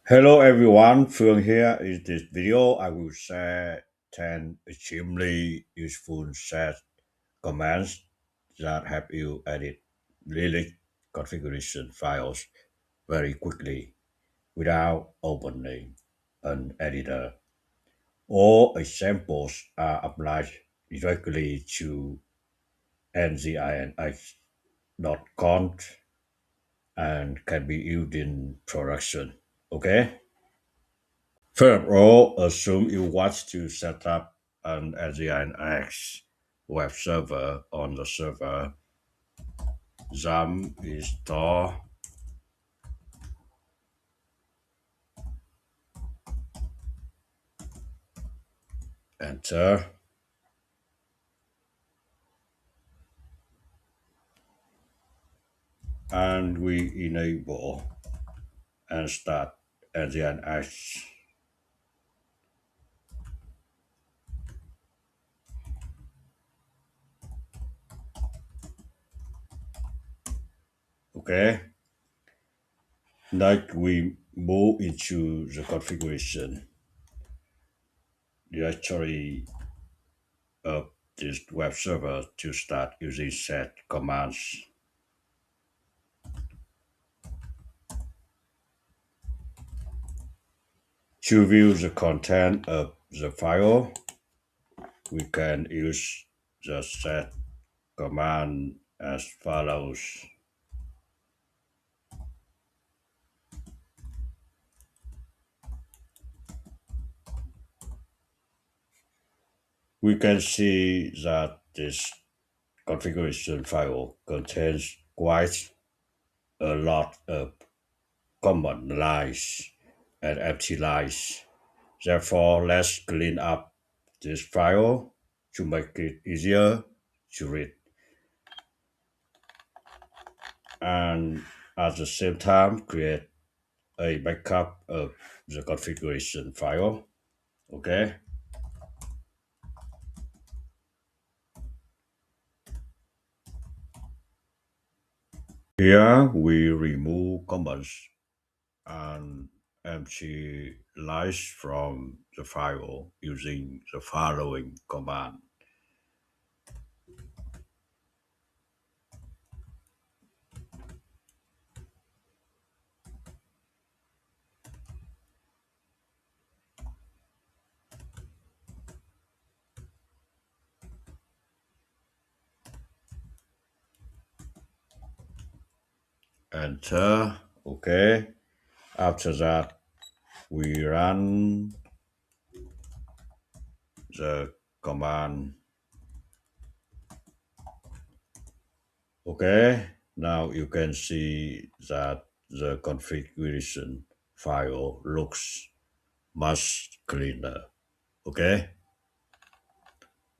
Hello everyone, Phương here. In this video, I will share 10 extremely useful set commands that help you edit Linux configuration files very quickly without opening an editor. All examples are applied directly to nginx.conf and can be used in production. Okay? First of all, assume you want to set up an nginx web server on the server. Yum install, enter, and we enable and start nginx. Okay, next we move into the configuration directory of this web server to start using set commands. To view the content of the file, we can use the set command as follows. We can see that this configuration file contains quite a lot of command lines and empty lines. Therefore, let's clean up this file to make it easier to read. And at the same time, create a backup of the configuration file. Okay. Here we remove comments and empty lines from the file using the following command. Enter. Okay. After that, we run the command. Okay. Now you can see that the configuration file looks much cleaner. Okay.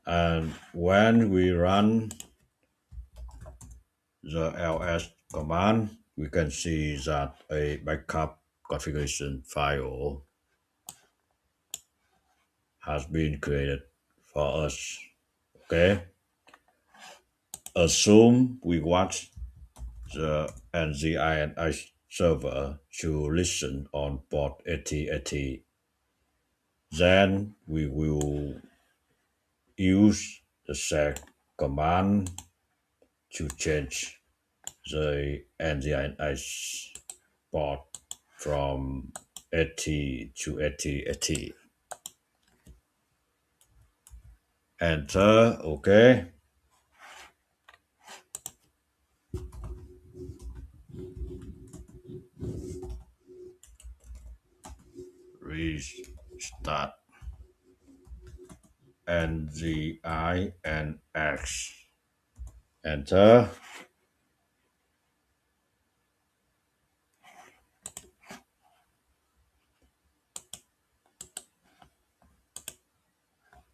And when we run the ls command, we can see that a backup configuration file has been created for us. Okay. Assume we want the nginx server to listen on port 8080. Then we will use the set command to change the nginx port from 80 to 8080. Enter. Okay. Restart nginx. Enter.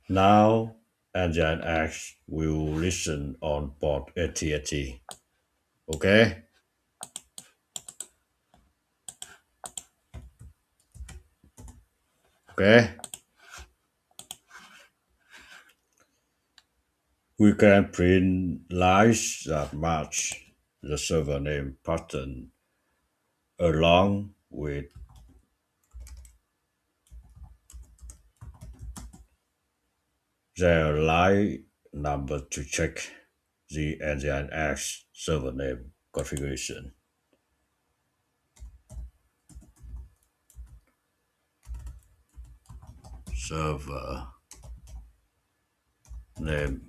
Now nginx will listen on port 8080. Okay. Okay. We can print lines that match the server name pattern along with the line number to check the nginx server name configuration. Server name.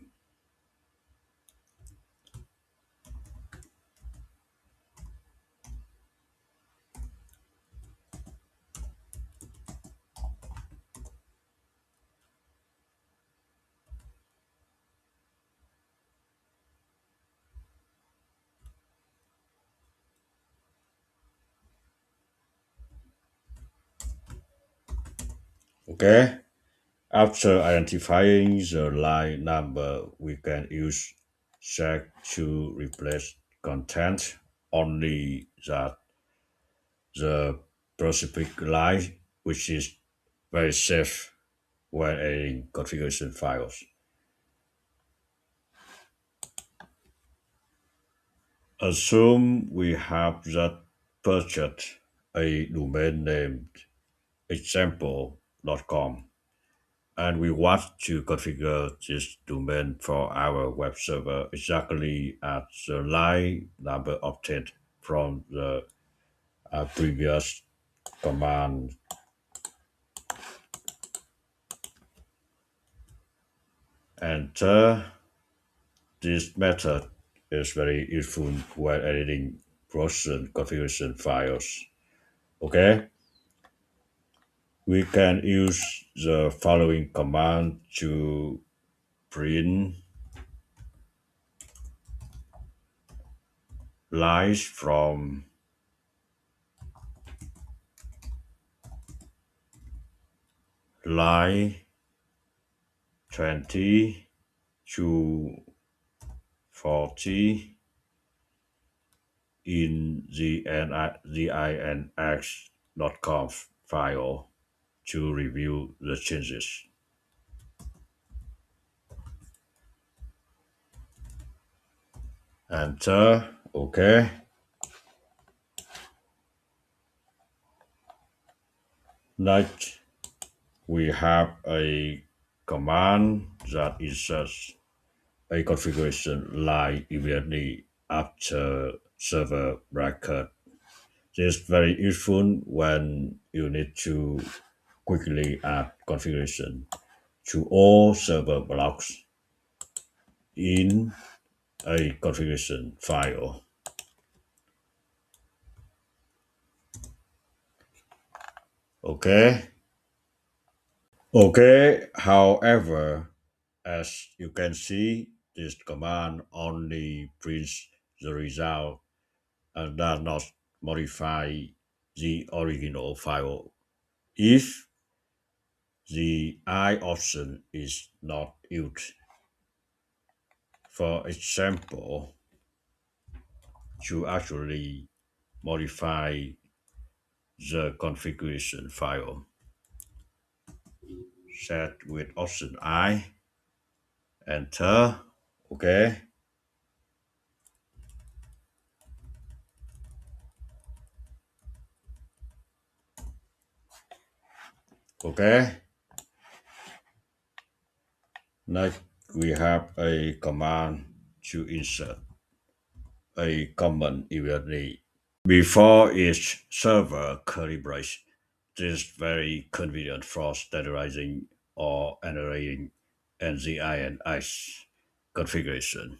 Okay. After identifying the line number, we can use check to replace content only that the specific line, which is very safe when editing configuration files. Assume we have just purchased a domain named example.com and we want to configure this domain for our web server exactly at the line number obtained from the previous command. Enter. This method is very useful when editing process configuration files. Okay, we can use the following command to print lines from line 20 to 40 in the nginx.conf file to review the changes. Enter. Okay. Next, we have a command that inserts a configuration line immediately after server record. This is very useful when you need to quickly add configuration to all server blocks in a configuration file. Okay. Okay. However, as you can see, this command only prints the result and does not modify the original file if the I option is not used. For example, to actually modify the configuration file, set with option I, enter. Okay. Okay. Next, we have a command to insert a common immediately before each server curly brace. This is very convenient for standardizing or entering nginx configuration.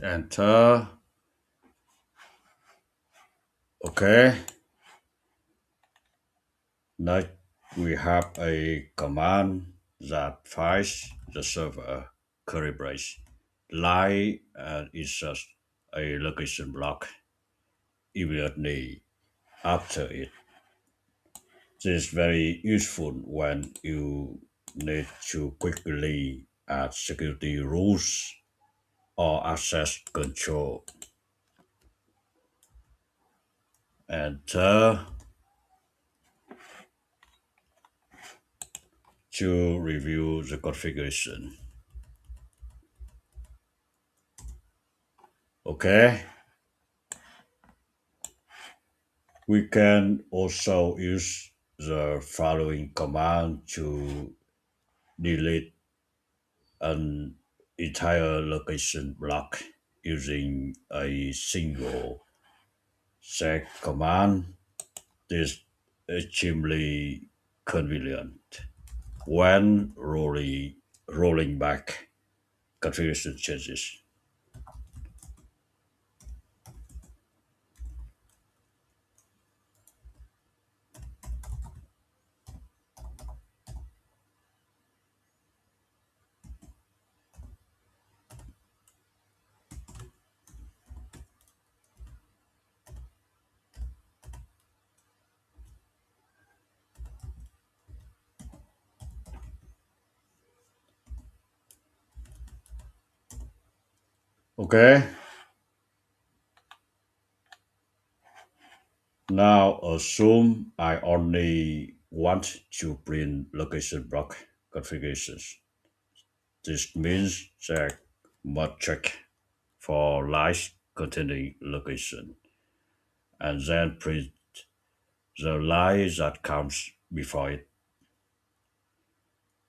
Enter. Okay. Next, we have a command that finds the server curly brace line and inserts a location block immediately after it. This is very useful when you need to quickly add security rules or access control. Enter to review the configuration. Okay, we can also use the following command to delete an entire location block using a single set command. This is extremely convenient when rolling back configuration changes. Okay, now assume I only want to print location block configurations. This means check must check for lines containing location and then print the line that comes before it.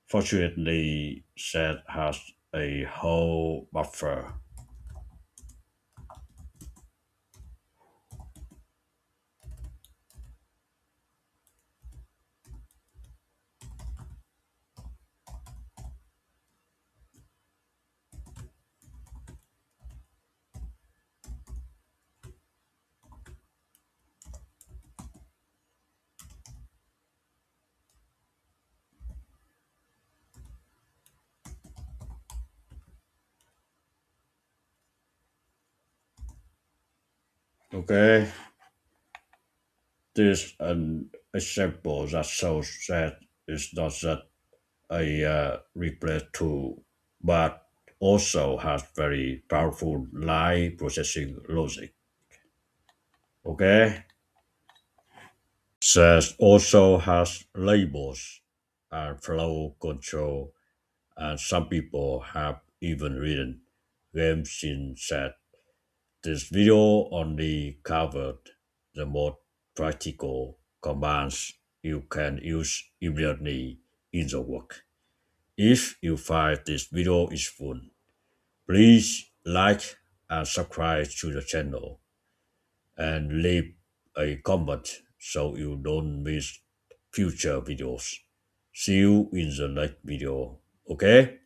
Fortunately, set has a whole buffer. Okay, this is an example that shows that it's not just a replay tool, but also has very powerful line processing logic. Okay, Says also has labels and flow control, and some people have even written games in set. This video only covered the most practical commands you can use immediately in the work. If you find this video useful, please like and subscribe to the channel and leave a comment so you don't miss future videos. See you in the next video. Okay?